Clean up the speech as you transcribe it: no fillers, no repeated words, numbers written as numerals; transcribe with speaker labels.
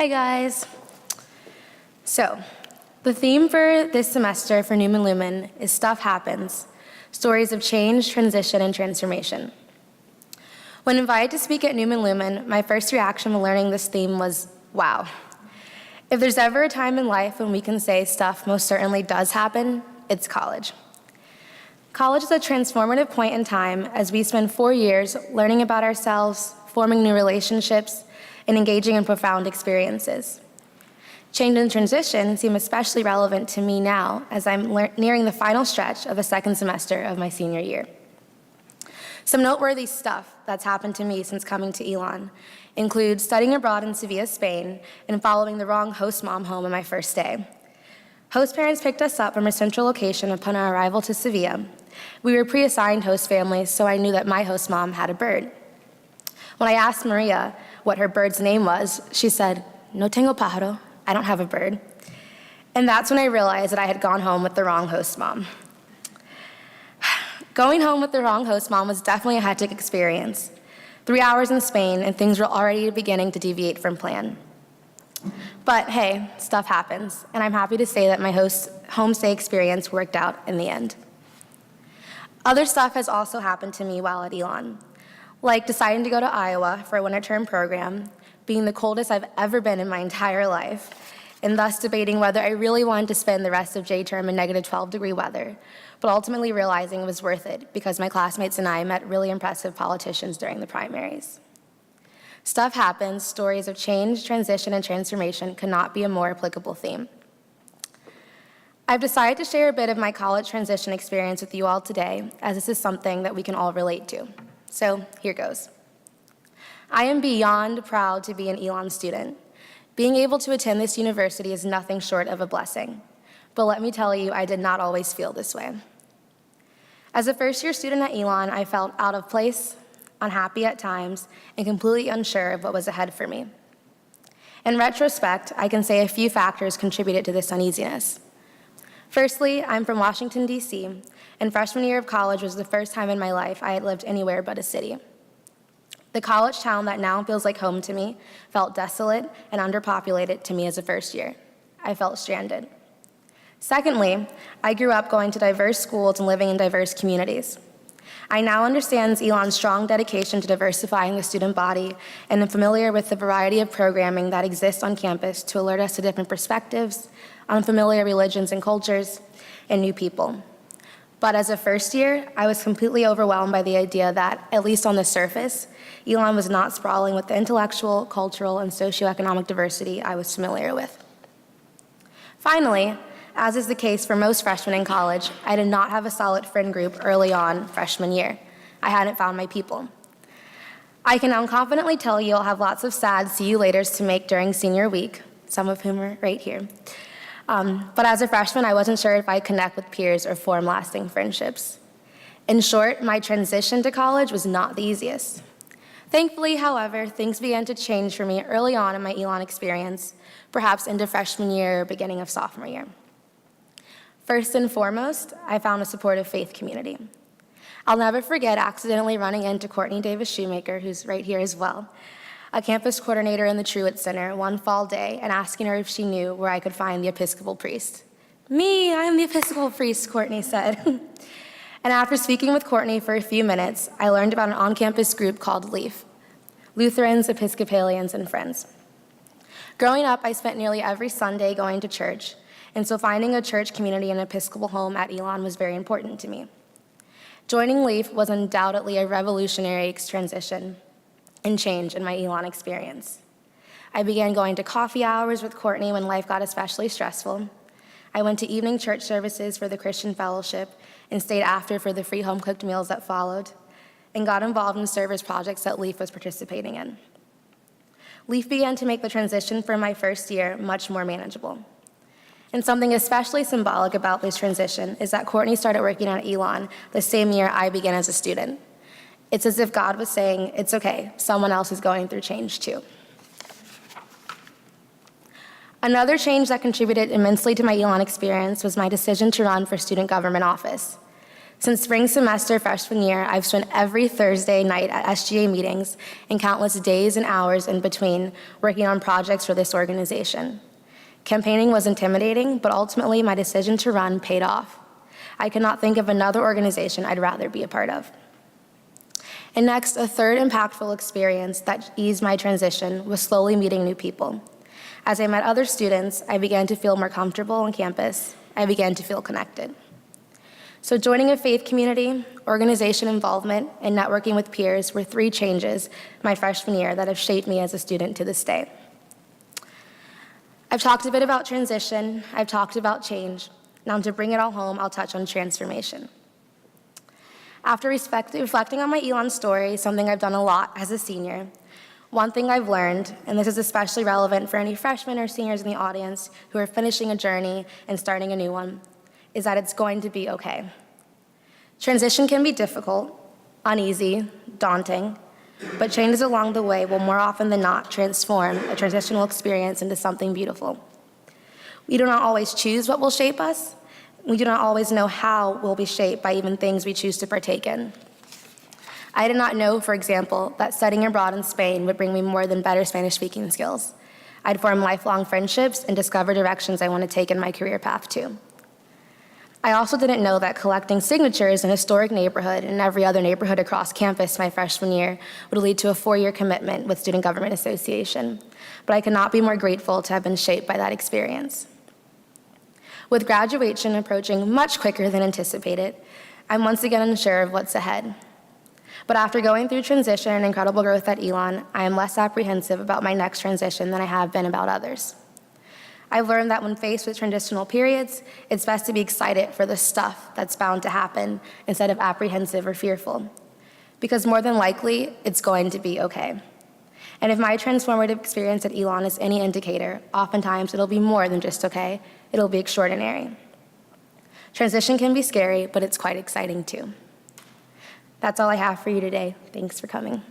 Speaker 1: Hi guys. So, the theme for this semester for Newman Lumen is Stuff Happens, Stories of Change, Transition, and Transformation. When invited to speak at Newman Lumen, my first reaction when learning this theme was, wow. If there's ever a time in life when we can say stuff most certainly does happen, it's college. College is a transformative point in time as we spend 4 years learning about ourselves, forming new relationships, and engaging in profound experiences. Change and transition seem especially relevant to me now as I'm nearing the final stretch of the second semester of my senior year. Some noteworthy stuff that's happened to me since coming to Elon includes studying abroad in Sevilla, Spain, and following the wrong host mom home on my first day. Host parents picked us up from a central location upon our arrival to Sevilla. We were pre-assigned host families, so I knew that my host mom had a bird. When I asked Maria what her bird's name was, she said, "No tengo pájaro, I don't have a bird." And that's when I realized that I had gone home with the wrong host mom. Going home with the wrong host mom was definitely a hectic experience. 3 hours in Spain, and things were already beginning to deviate from plan. But hey, stuff happens, and I'm happy to say that my host's homestay experience worked out in the end. Other stuff has also happened to me while at Elon, like deciding to go to Iowa for a winter term program, being the coldest I've ever been in my entire life, and thus debating whether I really wanted to spend the rest of J term in negative 12-degree weather, but ultimately realizing it was worth it because my classmates and I met really impressive politicians during the primaries. Stuff happens, stories of change, transition, and transformation could not be a more applicable theme. I've decided to share a bit of my college transition experience with you all today, as this is something that we can all relate to. So here goes. I am beyond proud to be an Elon student. Being able to attend this university is nothing short of a blessing. But let me tell you, I did not always feel this way. As a first-year student at Elon, I felt out of place, unhappy at times, and completely unsure of what was ahead for me. In retrospect, I can say a few factors contributed to this uneasiness. Firstly, I'm from Washington, D.C., and freshman year of college was the first time in my life I had lived anywhere but a city. The college town that now feels like home to me felt desolate and underpopulated to me as a first year. I felt stranded. Secondly, I grew up going to diverse schools and living in diverse communities. I now understand Elon's strong dedication to diversifying the student body and am familiar with the variety of programming that exists on campus to alert us to different perspectives, unfamiliar religions and cultures, and new people. But as a first year, I was completely overwhelmed by the idea that, at least on the surface, Elon was not sprawling with the intellectual, cultural, and socioeconomic diversity I was familiar with. Finally, as is the case for most freshmen in college, I did not have a solid friend group early on freshman year. I hadn't found my people. I can now confidently tell you I'll have lots of sad see-you-laters to make during senior week, some of whom are right here. But as a freshman, I wasn't sure if I'd connect with peers or form lasting friendships. In short, my transition to college was not the easiest. Thankfully, however, things began to change for me early on in my Elon experience, perhaps into freshman year or beginning of sophomore year. First and foremost, I found a supportive faith community. I'll never forget accidentally running into Courtney Davis Shoemaker, who's right here as well, a campus coordinator in the Truett Center one fall day, and asking her if she knew where I could find the Episcopal priest. "Me, I'm the Episcopal priest," Courtney said. And after speaking with Courtney for a few minutes, I learned about an on-campus group called LEAF, Lutherans, Episcopalians, and Friends. Growing up, I spent nearly every Sunday going to church, and so finding a church community and Episcopal home at Elon was very important to me. Joining LEAF was undoubtedly a revolutionary transition and change in my Elon experience. I began going to coffee hours with Courtney when life got especially stressful. I went to evening church services for the Christian Fellowship and stayed after for the free home-cooked meals that followed, and got involved in service projects that LEAF was participating in. LEAF began to make the transition from my first year much more manageable. And something especially symbolic about this transition is that Courtney started working at Elon the same year I began as a student. It's as if God was saying, it's okay, someone else is going through change too. Another change that contributed immensely to my Elon experience was my decision to run for student government office. Since spring semester freshman year, I've spent every Thursday night at SGA meetings and countless days and hours in between working on projects for this organization. Campaigning was intimidating, but ultimately my decision to run paid off. I could not think of another organization I'd rather be a part of. And next, a third impactful experience that eased my transition was slowly meeting new people. As I met other students, I began to feel more comfortable on campus. I began to feel connected. So joining a faith community, organization involvement, and networking with peers were 3 changes my freshman year that have shaped me as a student to this day. I've talked a bit about transition, I've talked about change. Now to bring it all home, I'll touch on transformation. After reflecting on my Elon story, something I've done a lot as a senior, one thing I've learned, and this is especially relevant for any freshmen or seniors in the audience who are finishing a journey and starting a new one, is that it's going to be okay. Transition can be difficult, uneasy, daunting, but changes along the way will more often than not transform a transitional experience into something beautiful. We do not always choose what will shape us. We do not always know how we'll be shaped by even things we choose to partake in. I did not know, for example, that studying abroad in Spain would bring me more than better Spanish-speaking skills. I'd form lifelong friendships and discover directions I want to take in my career path too. I also didn't know that collecting signatures in a historic neighborhood and every other neighborhood across campus my freshman year would lead to a 4-year commitment with Student Government Association, but I could not be more grateful to have been shaped by that experience. With graduation approaching much quicker than anticipated, I'm once again unsure of what's ahead. But after going through transition and incredible growth at Elon, I am less apprehensive about my next transition than I have been about others. I've learned that when faced with transitional periods, it's best to be excited for the stuff that's bound to happen instead of apprehensive or fearful, because more than likely, it's going to be okay. And if my transformative experience at Elon is any indicator, oftentimes it'll be more than just okay, it'll be extraordinary. Transition can be scary, but it's quite exciting too. That's all I have for you today. Thanks for coming.